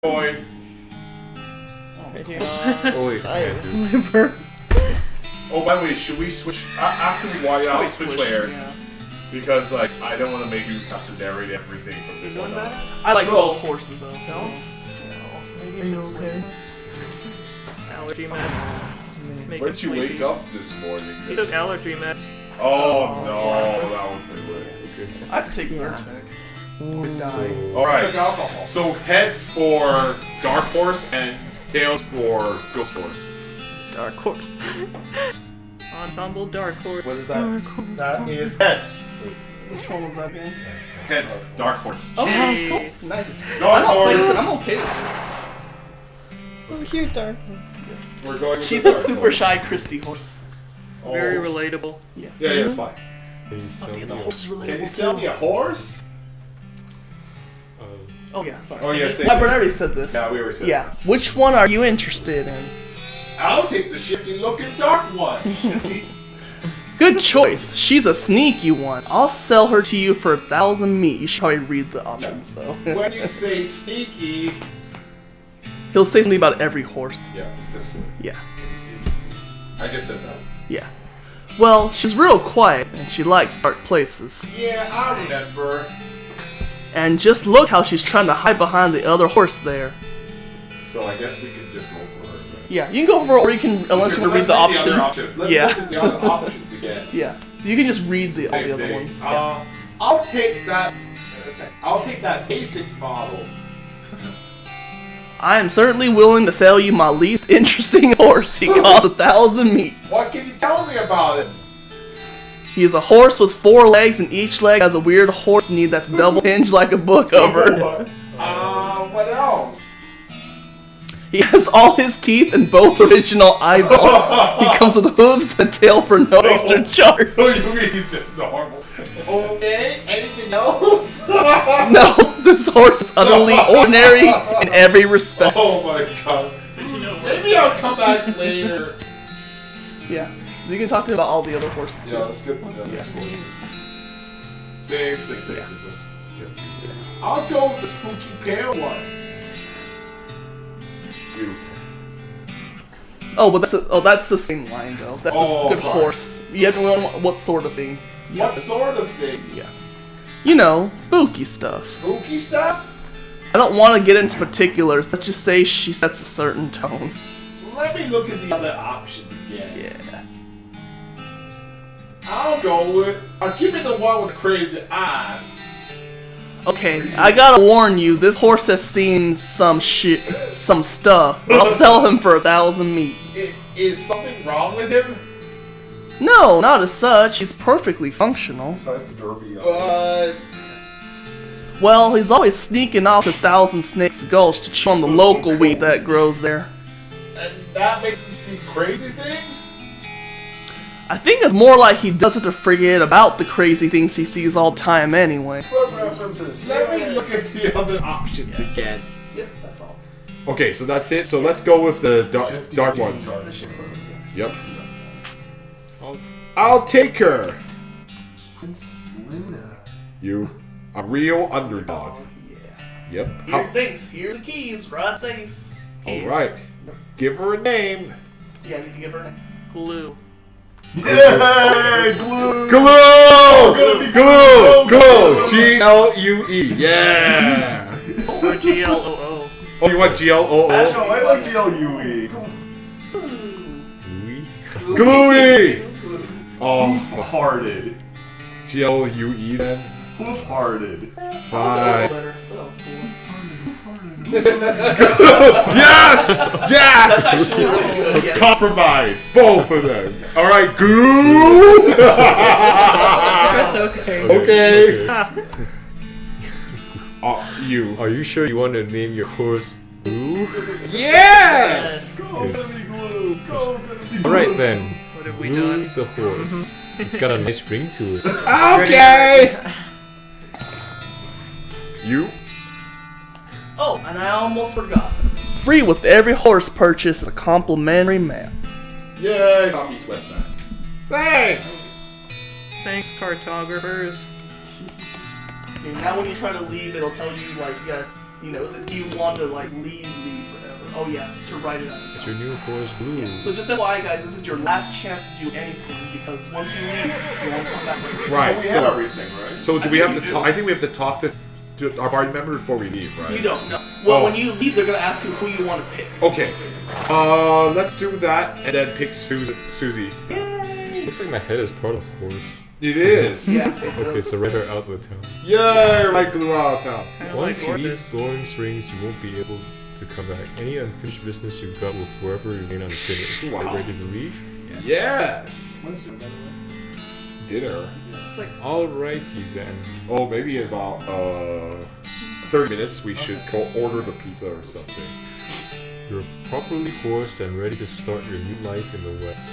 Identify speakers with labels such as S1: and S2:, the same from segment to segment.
S1: Boy.
S2: Oh wait.
S3: That's my bird.
S1: Oh, by the way, should we switch after we white out? Switch layers, because like I don't want to make you have to narrate everything from this one on.
S3: I like both horses though. So.
S2: Are you okay?
S4: Allergy meds. Make
S1: When
S4: him
S1: did you
S4: sleepy.
S1: wake up this morning?
S4: He took allergy meds.
S1: Oh no, that would be weird.
S3: I have to take Zyrtec. Would die.
S1: Alright, so heads for Dark Horse and tails for Ghost Horse.
S4: Dark horse. Ensemble dark horse.
S1: What is that? That is heads.
S3: Which one was that again?
S1: Heads, Dark Horse.
S3: Oh,
S4: Jeez.
S3: nice.
S1: Dark
S3: Listen,
S1: Horse.
S3: I'm okay with it.
S2: So cute, Dark.
S1: We're going with
S3: She's
S1: the
S3: a
S1: Dark
S3: super
S1: Horse.
S3: shy Christy horse.
S4: Very
S1: Oh.
S4: relatable.
S3: Yes.
S1: Yeah, it's fine.
S3: The horse is
S1: Can you
S3: relatable
S1: sell me
S3: too.
S1: a horse?
S3: Oh yeah, sorry.
S1: Oh yeah, say
S3: My
S1: that.
S3: brother already said this.
S1: Yeah, we already said
S3: Yeah. Which one are you interested in?
S1: I'll take the shifty looking dark one.
S3: Good choice. She's a sneaky one. I'll sell her to you for 1,000 meat. You should probably read the options though.
S1: When you say sneaky,
S3: He'll say something about every horse.
S1: yeah, just do it.
S3: Yeah.
S1: I just said that.
S3: Yeah. Well, she's real quiet and she likes dark places.
S1: Yeah, I remember.
S3: And just look how she's trying to hide behind the other horse there.
S1: So I guess we can just go for her. Right?
S3: Yeah, you can go for it or you can, unless you want to read the
S1: Let's read
S3: options.
S1: Let's
S3: Yeah.
S1: look at the other options again.
S3: Yeah. You can just read all the
S1: Same
S3: other
S1: thing.
S3: ones. Yeah.
S1: I'll take that. I'll take that basic model.
S3: I am certainly willing to sell you my least interesting horse. He costs 1,000 meat.
S1: What can you tell me about it?
S3: He is a horse with 4 legs, and each leg has a weird horse knee that's double hinged like a book cover.
S1: What else?
S3: He has all his teeth and both original eyeballs. He comes with hooves and tail for no extra charge.
S1: So you mean he's just normal? Okay. Anything else?
S3: No, this horse is utterly ordinary in every respect.
S1: Oh my god. Maybe I'll come back later.
S3: Yeah, you can talk to him about all the other horses too.
S1: Yeah, that's good. Yeah. Same. Just, I'll go with the spooky pale one. You.
S3: Oh, but that's the same line though. That's
S1: Oh,
S3: the good
S1: sorry.
S3: horse. You have to know what sort of thing.
S1: What sort of thing?
S3: Yeah. You know, spooky stuff.
S1: Spooky stuff?
S3: I don't want to get into particulars. Let's just say she sets a certain tone.
S1: Let me look at the other options again.
S3: Yeah.
S1: I'll go with. Give me the one with the crazy eyes.
S3: Okay, I gotta warn you, this horse has seen some stuff. But I'll sell him for 1,000 meat.
S1: Is something wrong with him?
S3: No, not as such. He's perfectly functional.
S5: Besides the derby.
S1: But
S3: Well, he's always sneaking off to Thousand Snakes Gulch to chew on the local wheat that grows there.
S1: and that makes him see crazy things.
S3: I think it's more like he does it to forget about the crazy things he sees all the time anyway.
S5: Club references.
S1: Let me look at the other options again.
S3: Yeah, that's all.
S2: Okay, so that's it. So let's go with the dark one. Yep. I'll take her.
S5: Princess Luna.
S2: You, a real underdog. Yep.
S3: Here, thanks. Here's the keys. Ride safe.
S2: All right. Give her a name.
S3: Yeah, you can give her a name.
S4: Glue.
S5: Yay! Glue!
S2: Glue! Glue! Glue! Yeah.
S4: Or GLOO.
S2: Oh, you want GLOO?
S5: Actually, I like GLUE.
S2: Gluey. Oh,
S5: Hoof-hearted.
S2: GLUE then.
S5: Hoof-hearted.
S2: Fine.
S3: What else?
S2: Yes! Yes!
S3: Actually, really good. Yes.
S2: Compromise. Both of them. All right, glue. Okay. You.
S6: Are you sure you want to name your horse Glue?
S2: Yes.
S5: Go, Billy Glue! Go, Billy Glue!
S6: Alright then.
S4: What have we
S6: Glue
S4: done?
S6: the horse. It's got a nice ring to it.
S2: Okay. You.
S3: Oh, and I almost forgot. Free with every horse purchase, a complimentary map.
S1: Yay! Southeast West map. Thanks.
S4: Thanks, cartographers.
S3: Okay, now when you try to leave, it'll tell you, like, you gotta You know, do you want to like leave forever? Oh yes, to write it on
S6: It's
S3: your
S6: your new forest blue.
S3: Yeah. So just FYI, guys, this is your last chance to do anything because once you leave, you won't come back. Later.
S2: Right.
S5: We
S2: So
S5: have everything, right?
S2: So do we have to
S1: you do.
S2: talk? I think we have to talk to our party member before we leave, right?
S3: You don't know. Well,
S2: Oh.
S3: when you leave, they're gonna ask you who you want to pick.
S2: Okay. Let's do that and then pick Susie.
S6: Looks like my head is part of a horse.
S2: It is.
S3: Yeah.
S6: Okay, surrender out of the town.
S2: Yay! Right, glue out of town.
S4: Kind of
S6: Once
S4: like
S6: you leave
S4: horses.
S6: Soaring Springs, you won't be able to come back. Any unfinished business you've got will forever remain unfinished.
S2: Wow.
S6: Are you ready to leave?
S2: Yes. Dinner.
S3: 6.
S6: Alrighty then.
S2: Oh, maybe in about 30 minutes we should go order the pizza or something.
S6: You're properly horsed and ready to start your new life in the West.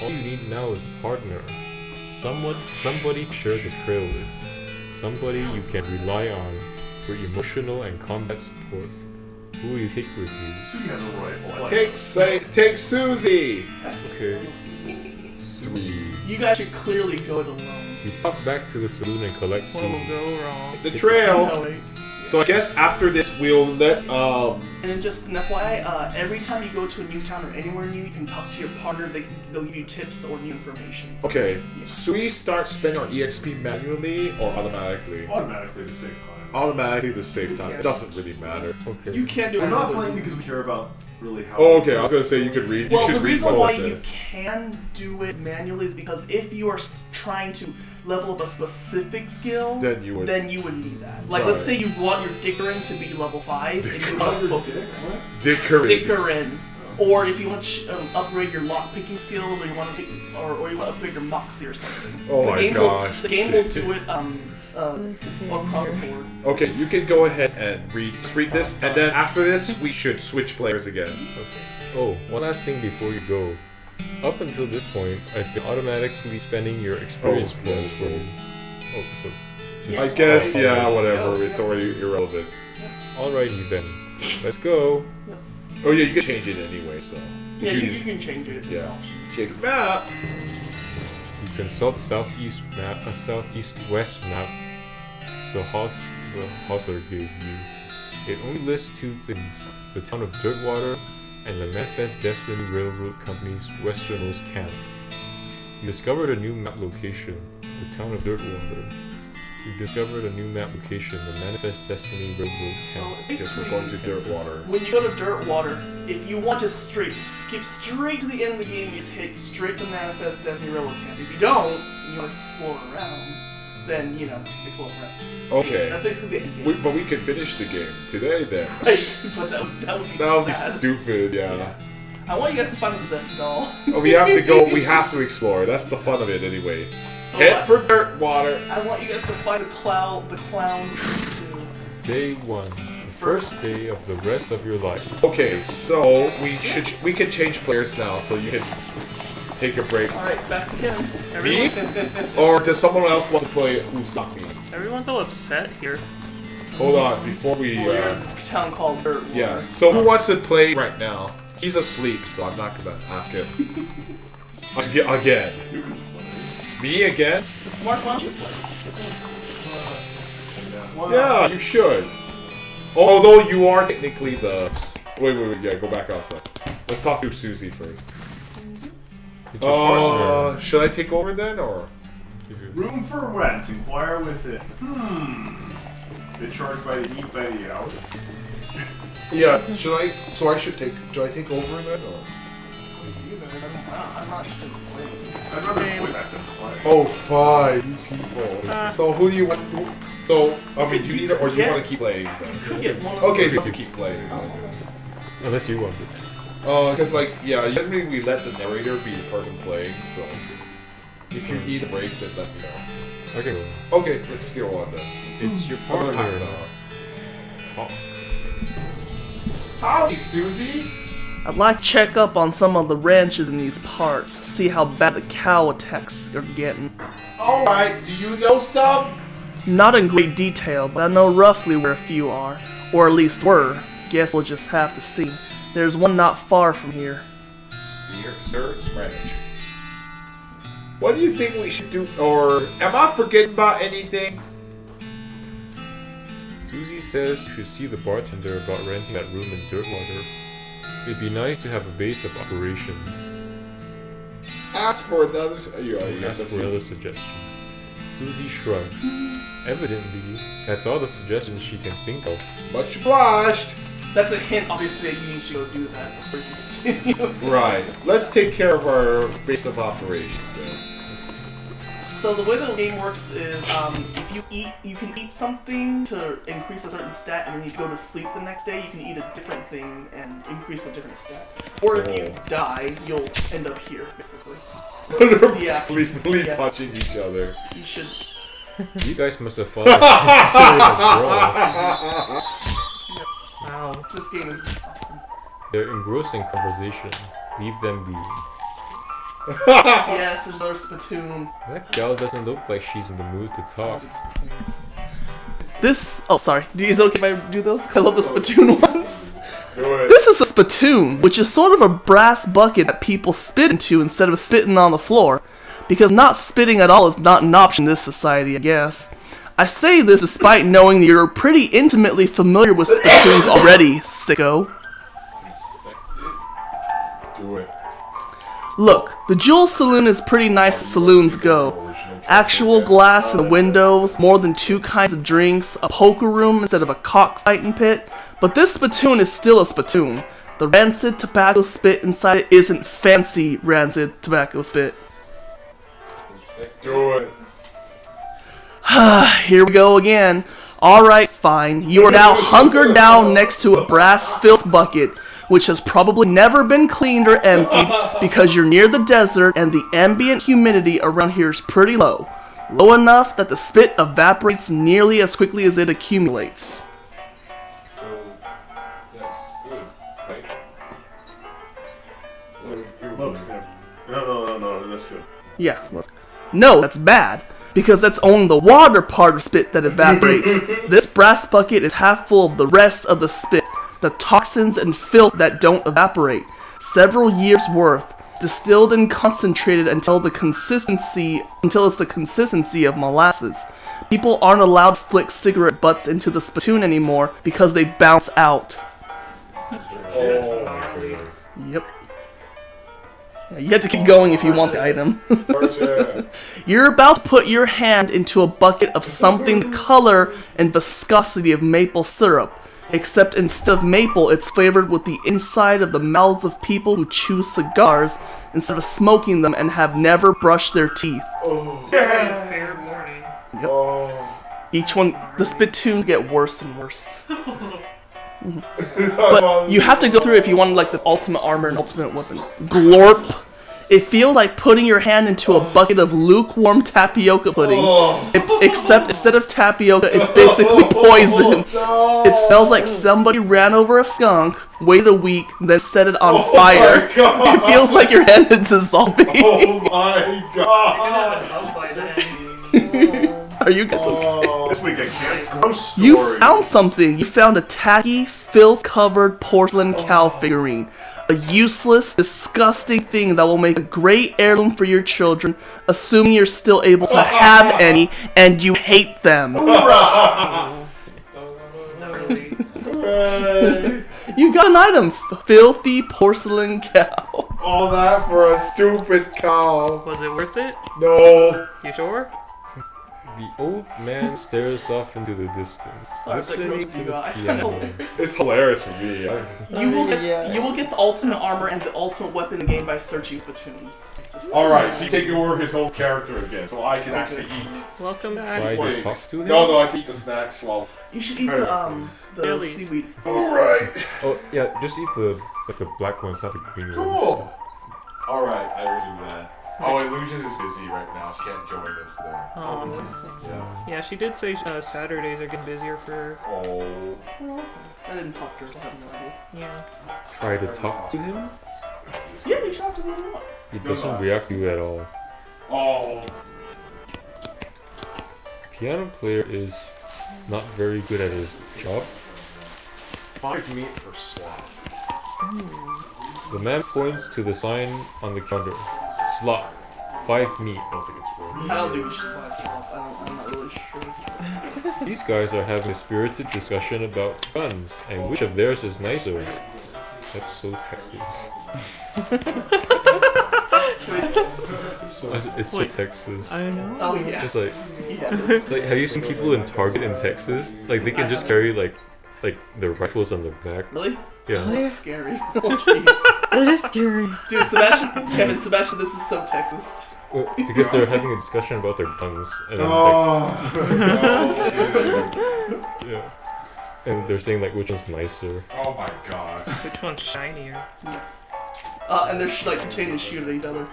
S6: All you need now is a partner. Somebody to share the trail with. Somebody you can rely on for emotional and combat support. Who will you take with you?
S5: Susie has a rifle. I like
S2: Take Susie.
S6: Okay. 3.
S3: You guys should clearly go it alone.
S6: You pop back to the saloon and collect
S4: What will
S6: Susie.
S4: go wrong?
S2: The trail.
S3: No, wait.
S2: So I guess after this we'll let
S3: And then just an FYI, every time you go to a new town or anywhere new, you can talk to your partner. They'll give you tips or new information. So,
S2: Okay. So we start spending our EXP manually or automatically?
S5: automatically to save time.
S2: Automatically to save time. It doesn't really matter.
S6: Okay.
S3: You can't do
S5: We're not
S3: anything.
S5: playing because we care about really how.
S2: Oh, okay. I was gonna say you could read.
S3: Well,
S2: you
S3: the
S2: should read
S3: reason
S2: what
S3: why
S2: it
S3: you
S2: said.
S3: can do it manually is because if you are trying to level up a specific skill,
S2: Then you would-
S3: need that. Like,
S2: Right.
S3: let's say you want your Dickerin to be level 5, and you want to focus
S2: Dickerin.
S3: Dickerin. Or if you want to upgrade your lockpicking skills, or you want to or you want to upgrade your moxie or something.
S2: Oh
S3: the
S2: my
S3: game
S2: gosh.
S3: the game will do it across the board.
S2: Okay, you can go ahead and read this, and then after this, we should switch players again.
S6: Okay. Oh, one last thing before you go. Up until this point, I've been automatically spending your experience
S2: Oh,
S6: points
S2: yeah,
S6: for.
S2: so-
S6: Oh, so.
S2: I guess, yeah, whatever. It's already irrelevant.
S6: Alrighty then. Let's go.
S2: Oh yeah, you can change it anyway, so.
S3: Yeah,
S2: If
S3: you can change it.
S2: Yeah. Change the map.
S6: You consult southeast map, a southeast-west map the hostler gave you. It only lists 2 things: the town of Dirtwater and the Manifest Destiny Railroad Company's westernmost camp. You discovered a new map location, the town of Dirtwater. You discovered a new map location, the Manifest Destiny Railroad
S3: So
S6: camp.
S2: Guess we're going to Dirtwater.
S3: when you go to Dirtwater, if you want to skip straight to the end of the game, you just hit straight to Manifest Destiny Railroad Camp. If you don't, and you want to explore around, then, explore around.
S2: Okay.
S3: That's basically the end game.
S2: But we can finish the game today then.
S3: Right, but that would be
S2: That would be
S3: sad.
S2: stupid, yeah.
S3: I want you guys to find the possessed doll.
S2: Oh, we have to go, we have to explore. That's the fun of it anyway.
S3: Oh,
S2: Head for Dirtwater.
S3: I want you guys to find the clown too.
S6: Day 1. The first day of the rest of your life.
S2: Okay, so we can change players now, so you can take a break.
S3: Alright, back to him.
S2: Me?
S4: Everyone's,
S2: Or does someone else want to play Who's Not Me?
S4: everyone's all upset here.
S2: Hold on, before we
S3: Well, you're in a town called Dirtwater.
S2: yeah. So who wants to play right now? He's asleep, so I'm not gonna ask him. Again. Me again?
S3: Mark, why don't you play?
S2: Yeah, you should. Although you are technically the. Wait, yeah, go back outside. Let's talk to Susie first.
S6: It's your partner.
S2: Should I take over then, or?
S5: Room for rent. Inquire with it. They charge by the eat by the hour.
S2: Yeah. Should I? So I should take. Should I take over then, or?
S3: I'm not interested in playing.
S5: I'd rather voice act than play.
S2: Oh, fine, you people. So who do you want? So I mean, do you need it, or do you want to keep playing? Then?
S3: You could get one of
S2: Okay,
S3: those.
S2: let's keep playing.
S6: Unless you want it.
S2: Because like, yeah, generally we let the narrator be the person playing. So if you need a break, then let me know.
S6: Okay.
S2: Okay, let's go on then.
S6: It's your
S2: Another half
S6: partner.
S2: an hour.
S6: Talk.
S2: Howdy, Susie.
S3: I'd like to check up on some of the ranches in these parts, see how bad the cow attacks are getting.
S2: All right, do you know some?
S3: Not in great detail, but I know roughly where a few are, or at least were. Guess we'll just have to see. There's one not far from here.
S2: Sir, Spanish. What do you think we should do? Or am I forgetting about anything?
S6: Susie says you should see the bartender about renting that room in Dirtwater. It'd be nice to have a base of operations.
S2: Ask for another.
S6: Ask for another suggestion. Susie shrugs. Evidently, that's all the suggestions she can think of.
S2: Much obliged.
S3: That's a hint, obviously, that you need to go do that before you continue.
S2: Right. Let's take care of our base of operations then.
S3: So the way the game works is, if you eat, you can eat something to increase a certain stat, and then if you go to sleep the next day, you can eat a different thing and increase a different stat. Or if you die, you'll end up here, basically. Yeah.
S2: Sleepily
S3: Yes.
S2: punching each other.
S3: You should.
S6: These guys must have fallen asleep.
S4: Wow.
S3: This game is awesome.
S6: They're engrossing conversation. Leave them be.
S3: Yes, there's another spittoon.
S6: That gal doesn't look like she's in the mood to talk.
S3: This. Oh, sorry. Is it okay if I do those? I love the spittoon ones.
S2: Do it.
S3: This is a spittoon, which is sort of a brass bucket that people spit into instead of spitting on the floor. Because not spitting at all is not an option in this society, I guess. I say this despite knowing you're pretty intimately familiar with spittoons already, sicko.
S2: Do it.
S3: Look, the Jewel Saloon is pretty nice as saloons go. Actual glass in the windows, more than 2 kinds of drinks, a poker room instead of a cockfighting pit. But this spittoon is still a spittoon. The rancid tobacco spit inside it isn't fancy rancid tobacco spit.
S2: Do it.
S3: Here we go again. Alright, fine. You are now hunkered down next to a brass filth bucket, which has probably never been cleaned or emptied because you're near the desert and the ambient humidity around here is pretty low. Low enough that the spit evaporates nearly as quickly as it accumulates.
S2: So, that's good, right?
S5: Look, no, that's good.
S3: Yeah, look. No, that's bad. Because that's only the water part of spit that evaporates. This brass bucket is half full of the rest of the spit, the toxins and filth that don't evaporate. Several years worth, distilled and concentrated until it's the consistency of molasses. People aren't allowed to flick cigarette butts into the spittoon anymore because they bounce out. Yep. You have to keep going if you want the item. You're about to put your hand into a bucket of something the color and viscosity of maple syrup. Except instead of maple, it's flavored with the inside of the mouths of people who chew cigars instead of smoking them and have never brushed their teeth.
S4: Fair warning.
S3: Each one, the spittoons get worse and worse. But you have to go through if you want like the ultimate armor and ultimate weapon. Glorp. It feels like putting your hand into a bucket of lukewarm tapioca pudding. Except instead of tapioca, it's basically poison. It smells like somebody ran over a skunk, waited a week, then set it on fire. It feels like your hand is dissolving.
S2: Oh my god!
S3: Are you guys okay?
S5: This week I can't. Gross story.
S3: You found something. You found a tacky, filth-covered porcelain cow figurine. A useless, disgusting thing that will make a great heirloom for your children, assuming you're still able to have any, and you hate them. You got an item, filthy porcelain cow.
S2: All that for a stupid cow.
S4: Was it worth it?
S2: No.
S4: You sure?
S6: The old man stares off into the distance,
S3: Sorry for the
S6: listening
S3: gross
S6: to
S3: you
S6: the
S3: got. I
S6: piano.
S3: found it.
S2: It's hilarious for me.
S3: You will get the ultimate armor and the ultimate weapon in the game by searching spittoons.
S2: Alright, he's taking over his whole character again, so I can actually eat.
S4: Welcome
S6: Try
S4: back.
S6: to talk to him?
S2: No, I can eat the snacks while.
S3: You should eat the
S4: Lilies.
S3: seaweed.
S2: Alright.
S6: Oh yeah, just eat the black ones, not the green ones.
S2: Cool. Alright, I will do that. Oh, Illusion is busy right now. She can't join us though. Yeah.
S4: Yeah, she did say Saturdays are getting busier for her.
S2: Oh.
S3: I didn't talk to her, so I have no idea.
S4: Yeah.
S6: Try to talk to him?
S3: Yeah, you should talk to her.
S6: He doesn't react to you at all.
S2: Oh.
S6: Piano player is not very good at his job.
S2: 5 meat for slop.
S6: The man points to the sign on the counter. Slop. 5 meat.
S5: I don't think it's worth
S3: I don't think we should buy stuff. I'm not really sure.
S6: These guys are having a spirited discussion about guns and which of theirs is nicer. That's so Texas. It's so Texas.
S4: I know.
S3: Oh yeah.
S6: It's like,
S3: Yeah.
S6: like, have you seen people in Target in Texas? Like, they can just carry like their rifles on their back.
S3: Really?
S6: Yeah.
S3: That's scary. Oh jeez.
S7: That is scary.
S3: Dude, Sebastian, this is so Texas.
S6: Well, because they're having a discussion about their guns, and then, yeah, and they're saying like which one's nicer.
S5: Oh my god.
S4: Which one's shinier?
S3: And they're like pretending to shoot at each other.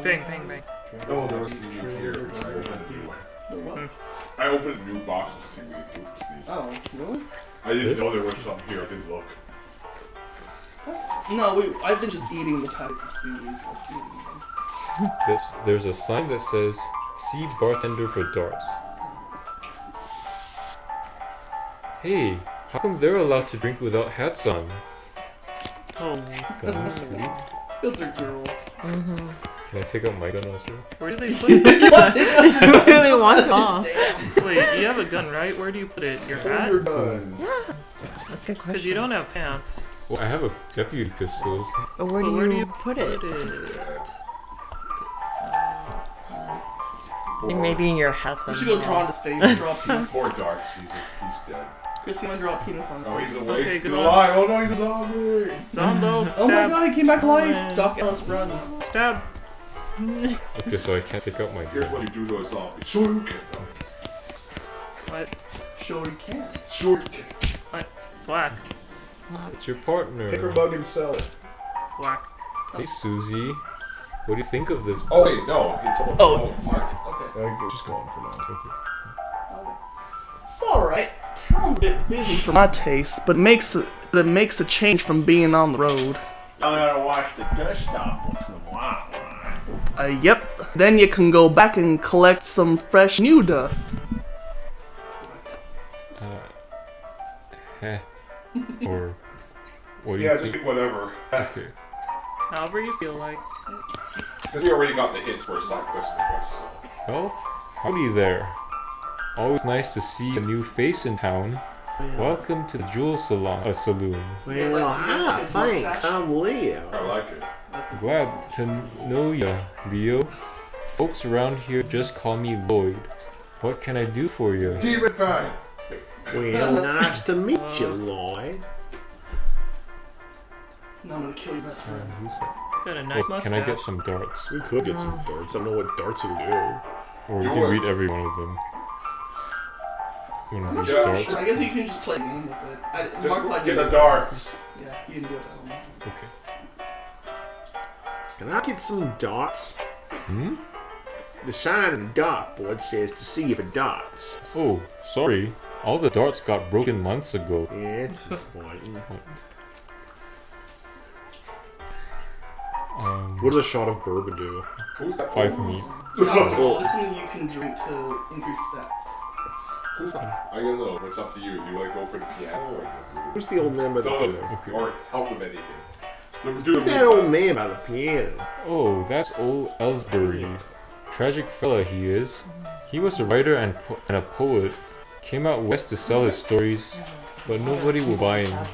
S4: Bang, bang, bang.
S5: Oh, there was some new here. I opened a new one. I opened a new box to see what it was.
S3: Oh, really?
S5: I didn't know there was something here. I didn't look.
S3: No, I've been just eating the packets of seaweed.
S6: There's a sign that says "See bartender for darts." Hey, how come they're allowed to drink without hats on?
S4: Oh,
S6: Guns.
S3: Those are girls.
S6: Can I take out my gun also?
S4: where do they put it?
S7: I really want it off.
S4: Wait, you have a gun, right? Where do you put it? Your hat?
S7: That's a good
S4: Because
S7: question.
S4: you don't have pants.
S6: Well, I have a deputy pistol.
S7: But where
S4: But
S7: do you put it? Maybe in your hat.
S3: We
S7: then.
S3: should go draw on his face. Draw a penis.
S5: Poor Dark. He's dead.
S3: Chris, you want to draw a penis on his
S5: Oh,
S3: face?
S5: he's awake.
S4: Okay,
S5: He's
S4: good one.
S5: alive. Oh no, he's a zombie.
S4: Zombo,
S3: Oh my
S4: stab,
S3: god, he came back to life!
S4: Man.
S3: Doc Ellis, run.
S4: stab.
S6: Okay, so I can't take out my
S5: Here's
S6: gun.
S5: what you do to a zombie. Shoryuken.
S4: What?
S3: Sure you can.
S5: Shoryuken.
S4: What? Thwack.
S6: It's your partner.
S5: Take her bug and sell it.
S4: Thwack.
S6: Hey, Susie. What do you think of this?
S5: Oh wait, no. It's almost.
S3: Oh, it's Mark. Okay.
S5: Just go on for now.
S3: It's alright. Town's a bit busy for my taste, but it makes a change from being on the road.
S5: I gotta wash the dust off once in a while.
S3: Yep. Then you can go back and collect some fresh new dust.
S6: Heh. Or what do you
S5: Yeah,
S6: think?
S5: just whatever.
S6: Okay.
S4: However you feel like.
S5: Because we already got the hint for a side quest, I guess.
S6: Well, howdy there. Always nice to see a new face in town. Welcome to the Jewel Saloon.
S3: Well, hi, thanks.
S7: I'm Leo.
S5: I like it.
S6: Glad to know ya, Leo. Folks around here just call me Lloyd. What can I do for you?
S5: Demon Fang!
S7: Well, nice to meet you, Lloyd.
S3: No, I'm gonna kill your best friend.
S6: Who's that?
S4: It's got a nice
S6: Well,
S4: mustache.
S6: can I get some darts?
S5: We could get some darts. I don't know what darts will do.
S6: Or we
S5: You
S6: can
S5: would.
S6: read every one of them. One of these
S5: Yeah,
S6: darts.
S3: I guess you can just play a game with it. Mark
S5: Just get the darts.
S3: Yeah, you can do it that way.
S6: Okay.
S7: Can I get some dots?
S6: Hmm?
S7: The sign on the dartboard says to see if it dots.
S6: Oh, sorry. All the darts got broken months ago.
S7: Yeah, it's disappointing.
S5: What does a shot of bourbon do? Who's that?
S6: 5 meat.
S3: No, just something you can drink to increase stats.
S5: I don't know. It's up to you. Do you want to go for the piano or
S7: Who's the old man by the
S5: no,
S7: piano?
S5: or help with anything? Do
S7: That old man by the piano.
S6: Oh, that's old Ellsbury. Tragic fella he is. He was a writer and a poet. Came out west to sell his stories, but nobody will buy him.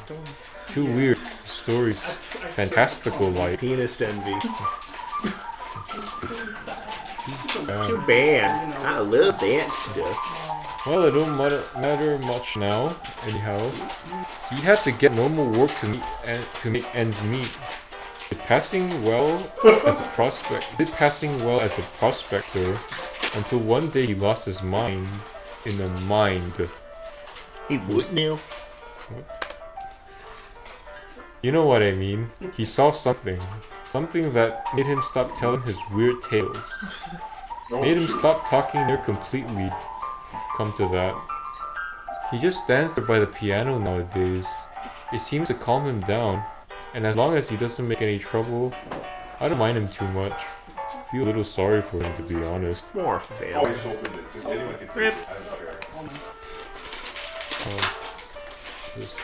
S6: Too weird stories. Fantastical like.
S7: Penis envy. Too bad. I love that stuff.
S6: Well, it don't matter much now. Anyhow, he had to get normal work to make ends meet. Did passing well as a prospector until one day he lost his mind in a mind.
S7: He would now.
S6: You know what I mean. He saw something that made him stop telling his weird tales. Made him stop talking near completely. Come to that. He just stands there by the piano nowadays. It seems to calm him down, and as long as he doesn't make any trouble, I don't mind him too much. Feel a little sorry for him, to be honest.
S7: More
S5: Oh,
S7: fail.
S5: I just opened it. Just anyone can
S4: Rip.
S5: take it. I'm not here.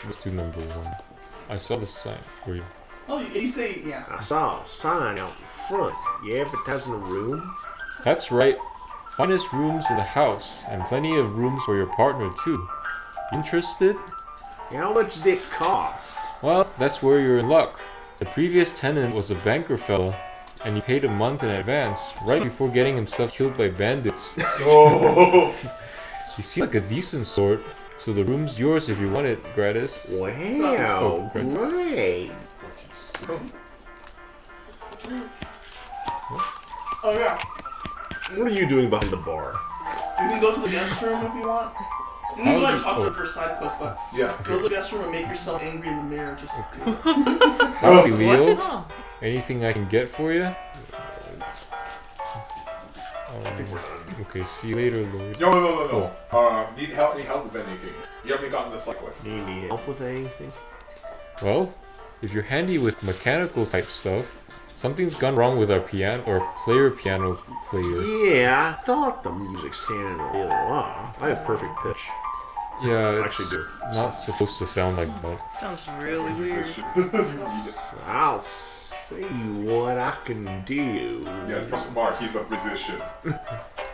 S6: Let's do number 1. I saw the sign for you.
S3: Oh, you say, yeah.
S7: I saw a sign out in front. You advertising a room?
S6: That's right. Finest rooms in the house, and plenty of rooms for your partner too. Interested?
S7: How much does it cost?
S6: Well, that's where you're in luck. The previous tenant was a banker fella, and he paid a month in advance, right before getting himself killed by bandits.
S1: Oh.
S6: He seemed like a decent sort, so the room's yours if you want it, Gratis.
S7: Wow, great.
S3: Oh, yeah.
S2: What are you doing behind the bar?
S3: You can go to the guest room if you want. You can go and talk to her for side quest, but
S1: Yeah.
S3: go to the guest room and make yourself angry in the mirror. Just
S6: Howdy, Leo. Anything I can get for you? Okay, see you later, Lord.
S1: No. Need help with anything. You haven't gotten the side quest.
S7: Need any help with anything?
S6: Well, if you're handy with mechanical type stuff, something's gone wrong with our player piano player.
S7: Yeah, I thought the music sounded a little off.
S2: I have perfect pitch.
S6: Yeah, it's
S2: Actually do.
S6: not supposed to sound like that.
S4: Sounds really weird.
S7: I'll see what I can do.
S1: Yeah, trust Mark, he's a musician.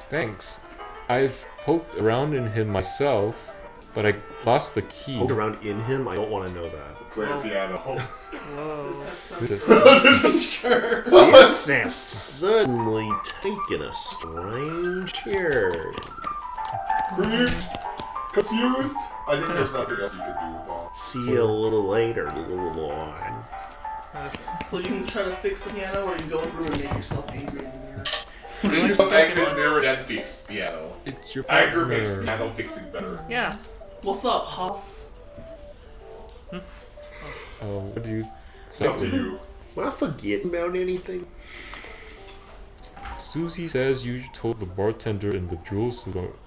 S6: Thanks. I've poked around in him myself, but I lost the key.
S2: Look around in him. I don't want to know that.
S1: Play the piano.
S4: Whoa.
S6: This is-
S3: sure.
S7: This has suddenly taken a strange turn.
S1: Confused? I think there's nothing else you could do, Bob.
S7: See you a little later, little boy.
S3: So you can try to fix the piano, or you can go through and make yourself angry in the mirror.
S4: Doing the
S1: Some
S4: second
S1: angry
S4: one.
S1: mirror then fix piano.
S6: It's your
S1: Anger makes
S6: partner.
S1: piano fixing better.
S4: Yeah.
S3: What's up, Haas?
S6: What do you
S1: It's up to you.
S7: Am I forgetting about anything?
S6: Susie says you told the bartender in the Jewel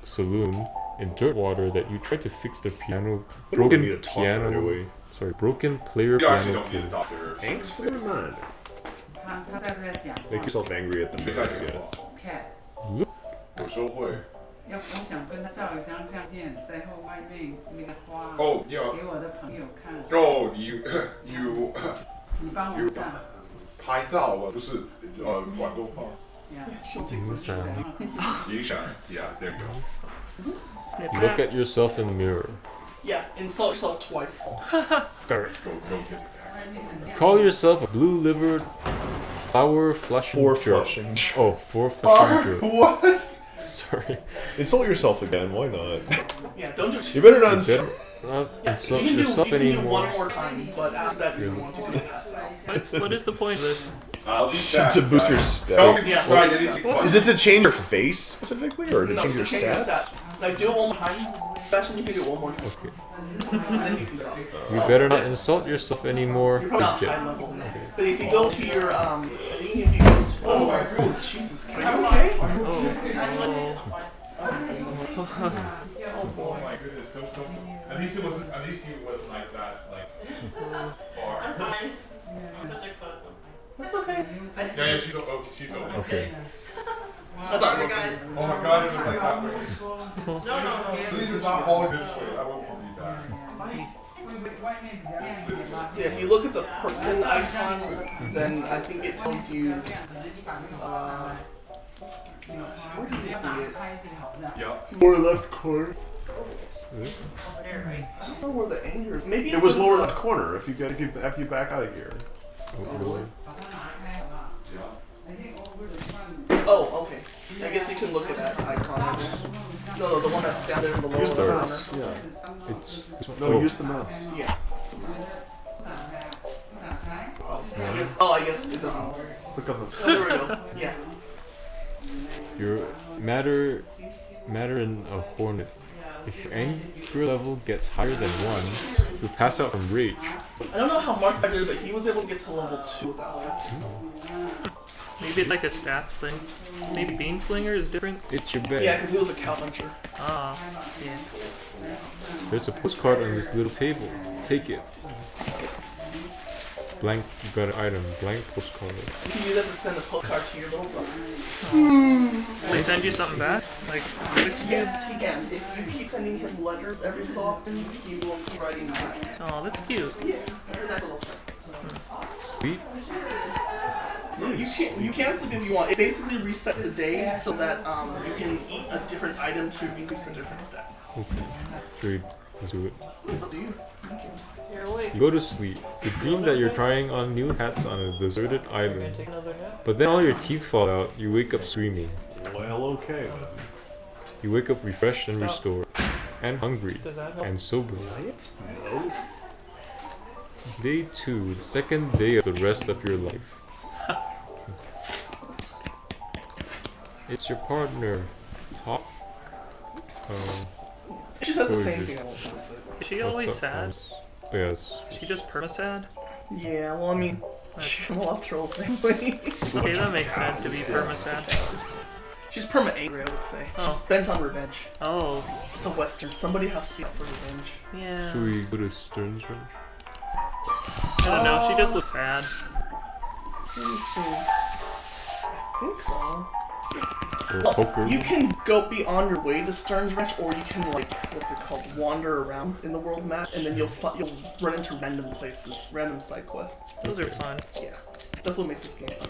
S6: Saloon in Dirtwater that you tried to fix the piano
S2: We don't
S6: broken
S2: need to talk
S6: piano.
S2: either way.
S6: Sorry, broken player
S1: You actually
S6: piano.
S1: don't need to talk to her.
S7: Thanks for the reminder.
S8: 他在在讲
S2: Make yourself angry at the
S1: 去
S2: man,
S1: 看
S2: I
S1: 这个
S2: guess.
S1: 话，
S8: ，cat，
S1: 有时候会。
S8: 我想跟他照一张相片，在后外面那个花，
S1: 哦，你有
S8: 给我的朋友看，
S1: 哦，
S8: 你帮我照，
S1: 拍照啊，不是广东话，
S8: 呀，
S1: 影响。Yeah, there you go.
S4: Snip
S6: You look
S4: that.
S6: at yourself in the mirror.
S3: Yeah, insult yourself twice.
S1: Go get it.
S8: 外面很亮。
S6: Call yourself a blue-livered flower flushing
S2: For
S6: jerk.
S2: flushing.
S6: Oh, for flushing jerk.
S1: What?
S6: Sorry.
S2: Insult yourself again. Why not?
S3: Yeah, don't do
S2: You
S3: too.
S2: better not
S6: You better
S2: insult.
S6: not
S3: Yeah,
S6: insult
S3: you can do
S6: yourself
S3: one
S6: anymore.
S3: more time, but after that you don't want to go pass out.
S4: What is the point of this?
S1: I'll be back.
S2: To boost your
S1: Tell
S2: stats.
S1: me
S3: Yeah.
S1: before I did anything fun.
S2: Is it to change your face specifically, or to
S3: No,
S2: change your
S3: to change your
S2: stats?
S3: stat. Like, do it one more time. Sebastian, you can do it one more time.
S6: Okay.
S3: And then you can drop.
S6: You better not insult yourself anymore.
S3: You're probably not
S6: Okay.
S3: high level enough. But if you go to your, I think if you go to, oh my god, Jesus, are you okay?
S1: Oh my goodness, At least he wasn't like that, like far.
S3: That's okay.
S1: Yeah, she's okay. She's okay.
S6: Okay.
S3: That's not okay.
S1: Oh my god, it was like that way. At least it's not falling this way. I won't be back.
S8: 外面比较亮一点嘛。
S3: So if you look at the person icon, then I think it tells you,
S8: 可能你把那个
S3: where do you see it?
S8: 拍这个好的。
S1: Yep.
S2: Lower left corner.
S3: I don't know where the anger is. Maybe
S2: It
S3: it's
S2: was
S3: in
S2: lower
S3: the-
S2: left corner. If you back out of here.
S6: Oh,
S8: 把它拿开好不好？ I think over the front.
S3: Oh, okay. I guess you can look at that icon. I guess. No, the one that's down there in the lower
S2: Use
S3: corner.
S2: those. Yeah.
S6: it's
S2: No, use the mouse.
S3: Yeah.
S8: 不打开。
S3: Oh, I guess it doesn't work.
S2: Look up
S3: Oh, there we go. Yeah.
S6: your matter in a hornet. If your anger level gets higher than 1, you'll pass out from rage.
S3: I don't know how Mark did it, but he was able to get to level 2 without this.
S4: Maybe it's like a stats thing. Maybe Beanslinger is different.
S6: It's your bed.
S3: Yeah, because he was a cow puncher.
S4: Ah, yeah.
S6: There's a postcard on this little table. Take it. Blank, you got an item. Blank postcard.
S3: You can use that to send a postcard to your little brother.
S4: They send you something back? Like,
S3: Yes, he can. If you keep sending him letters every so often, he will keep writing back.
S4: oh, that's cute.
S3: Yeah, it's a nice little sentence.
S6: sleep?
S3: You can sleep if you want. It basically resets the day so that you can eat a different item to increase a different stat.
S6: Okay. Sure, let's do it.
S3: It's up to you.
S4: You're awake.
S6: You go to sleep. You dream that you're trying on new hats on a deserted island.
S4: Take another nap.
S6: But then all your teeth fall out. You wake up screaming.
S5: Well, okay then.
S6: You wake up refreshed and restored. And hungry.
S4: Does that help?
S6: And sober.
S5: Lights? No.
S6: Day 2, the second day of the rest of your life. It's your partner. Talk.
S3: It just has the
S6: What
S3: same
S6: is
S3: thing
S6: it?
S3: I will say.
S4: Is she always
S6: what's up,
S4: sad?
S6: Thomas? Oh, yeah, it's
S4: Is she just perma-sad?
S3: Yeah, well, I mean, she lost her whole family.
S4: Okay, that makes sense to be perma-sad.
S3: She's perma-angry, I would say.
S4: Oh.
S3: She's bent on revenge.
S4: Oh,
S3: It's a western. Somebody has to be out for revenge.
S4: yeah.
S6: Should we go to Stern's ranch?
S4: I don't know, she just looks sad.
S3: Let me see. I think so.
S6: Or
S3: Well,
S6: poker?
S3: you can go be on your way to Stern's Ranch, or you can what's it called, wander around in the world map, and then you'll run into random places, random side quests.
S4: Those are fun.
S3: Yeah, that's what makes this game fun.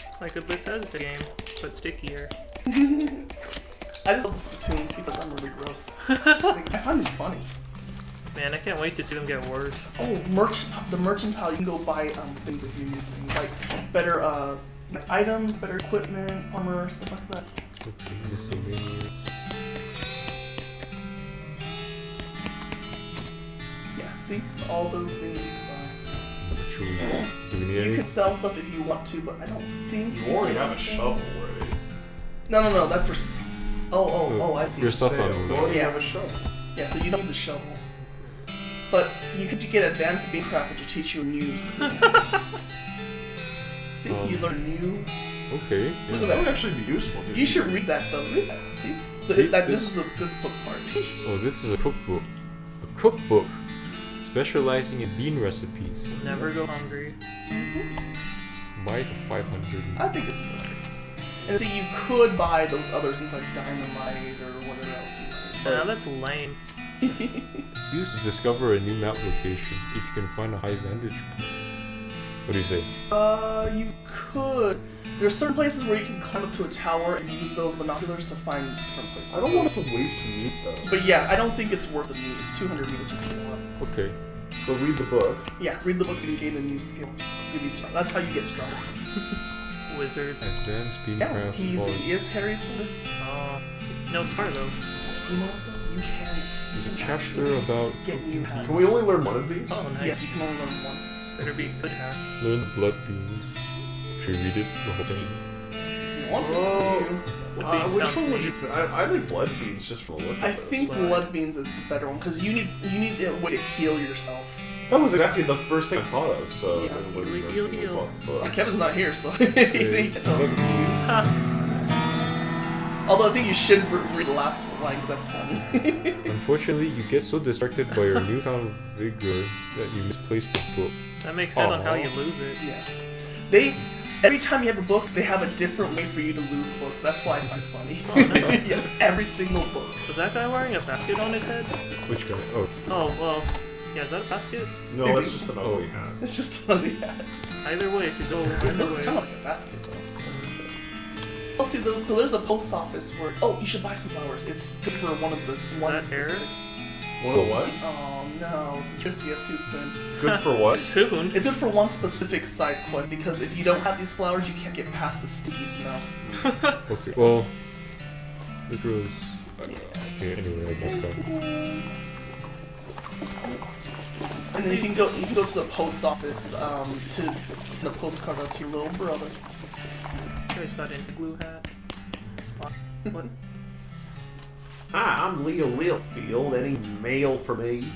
S4: It's like a Bethesda game, but stickier.
S3: I just love the Splatoons because I'm really gross. Like, I find them funny.
S4: Man, I can't wait to see them get worse.
S3: Oh, the merchantile, you can go buy things if you need things, like better like items, better equipment, armor, stuff like that.
S6: Okay, miscellaneous.
S3: Yeah, see, all those things you can
S6: Should we, do we need
S3: buy. You
S6: any?
S3: can sell stuff if you want to, but I don't think
S1: You already have a shovel already.
S3: No, that's for. Oh, I see.
S6: Your stuff
S5: Say,
S6: on
S5: you already
S3: Yeah.
S5: have a shovel.
S3: Yeah, so you don't need the shovel. But you could get advanced beancraft, which will teach you a new skill. See, you learn new.
S6: Okay.
S3: Look
S6: Yeah.
S3: at
S5: That would actually be useful.
S3: You should read that though. Read that. See,
S6: Read
S3: this
S6: this.
S3: is the good book part.
S6: Oh, this is a cookbook. A cookbook specializing in bean recipes.
S4: Never go hungry.
S6: Buy for 500.
S3: I think it's worth it. And see, you could buy those other things like dynamite or whatever else you
S4: Now
S3: like.
S4: that's lame.
S6: Use to discover a new map location if you can find a high vantage point. What do you say?
S3: You could. There's certain places where you can climb up to a tower and use those binoculars to find different places.
S2: I don't want us to waste meat though.
S3: But yeah, I don't think it's worth the meat. It's 200 meat, which is a lot.
S6: Okay.
S2: So read the book.
S3: Yeah, read the books and you gain the new skill. You'll be strong. That's how you get stronger.
S4: Wizards.
S6: Advanced
S3: Yeah,
S6: beancraft.
S3: he is Harry Potter.
S4: Oh, no, smart though.
S3: You know what though? You can. You
S6: There's a
S3: can
S6: chapter
S3: actually
S6: about
S3: get new hats.
S2: Can we only learn one of these?
S4: Oh, nice.
S3: Yes, you can only learn one.
S4: Better be good hats.
S6: learn the blood beans. Should we read it the whole thing?
S3: If you want to.
S2: Oh.
S3: You.
S4: Beans
S2: Which
S4: sounds
S2: one would
S4: neat.
S2: you pick? I think blood beans just from the look of
S3: I
S2: this.
S3: think blood beans is the better one because you need a way to heal yourself.
S2: That was exactly the first thing I thought of, so
S3: Yeah.
S2: then when we
S4: Heal,
S2: when we
S4: heal.
S2: bought the book.
S3: And Kevin's not here, so he can tell us.
S4: Ha!
S3: Although I think you should read the last line because that's funny.
S6: Unfortunately, you get so distracted by your newfound vigor that you misplace the book.
S4: That makes sense on how
S6: Aw.
S4: you lose it.
S3: Yeah. Every time you have a book, they have a different way for you to lose the books. That's why I find it funny.
S4: Oh, nice.
S3: Yes, every single book.
S4: Was that guy wearing a basket on his head?
S6: Which guy? Oh,
S4: Oh, well. Yeah, is that a basket?
S2: No, that's just an ugly hat.
S3: It's just funny. Yeah.
S4: Either way, it could go
S3: It
S4: either
S3: looks
S4: way.
S3: kind of like a basket though. Oh, see, so there's a post office where. Oh, you should buy some flowers. It's good for one of the. One
S4: that Eric?
S3: specific-
S2: One of what?
S3: Oh no, just yes, too soon.
S2: Good for what?
S4: Soon.
S3: It's good for one specific side quest because if you don't have these flowers, you can't get past the sticky smell.
S6: okay. Well, this girl's. Okay, anyway, I just got.
S3: And then you can go to the post office to send a postcard out to your little brother.
S4: He's got an igloo hat. Spots. What?
S7: Hi, I'm Leo Littlefield. Any mail for me?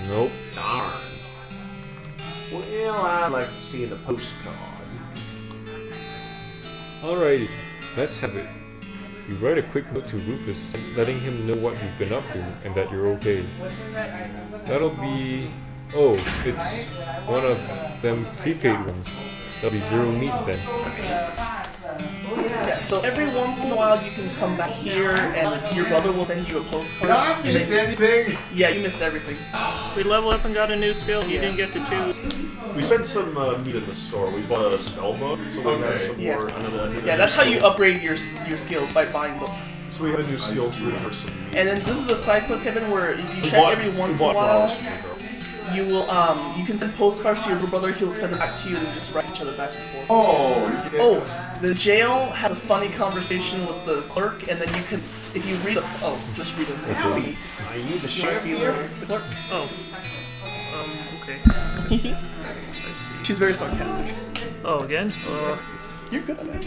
S6: Nope.
S7: Darn. Well, I'd like to see the postcard.
S6: Alrighty, let's have it. You write a quick note to Rufus, letting him know what you've been up to and that you're okay. That'll be. Oh, it's one of them prepaid ones. That'll be 0 meat then.
S3: Yeah, so every once in a while you can come back here and your brother will send you a postcard.
S7: Did I miss anything?
S3: Yeah, you missed everything.
S4: We leveled up and got a new skill. You didn't get to choose.
S5: We spent some meat in the store. We bought a spell book, so we have some
S3: Yeah.
S5: more. Another
S3: Yeah, that's how you upgrade your skills, by buying books.
S5: So we have a new skill tree for some meat.
S3: And then this is a side quest, Kevin, where if you
S5: We
S3: check
S5: bought-
S3: every
S5: we
S3: once in a
S5: bought
S3: while,
S5: flowers from the girl.
S3: you will you can send postcards to your little brother. He'll send them back to you, and just write each other back and forth.
S5: Oh,
S3: The jail has a funny conversation with the clerk, and then you can, if you read just read this.
S7: Sally, I need the
S3: You might
S7: sheriff
S3: be
S7: here.
S3: the clerk.
S4: Oh. Okay. Let's see.
S3: She's very sarcastic.
S4: Oh, again?
S3: You're good at that.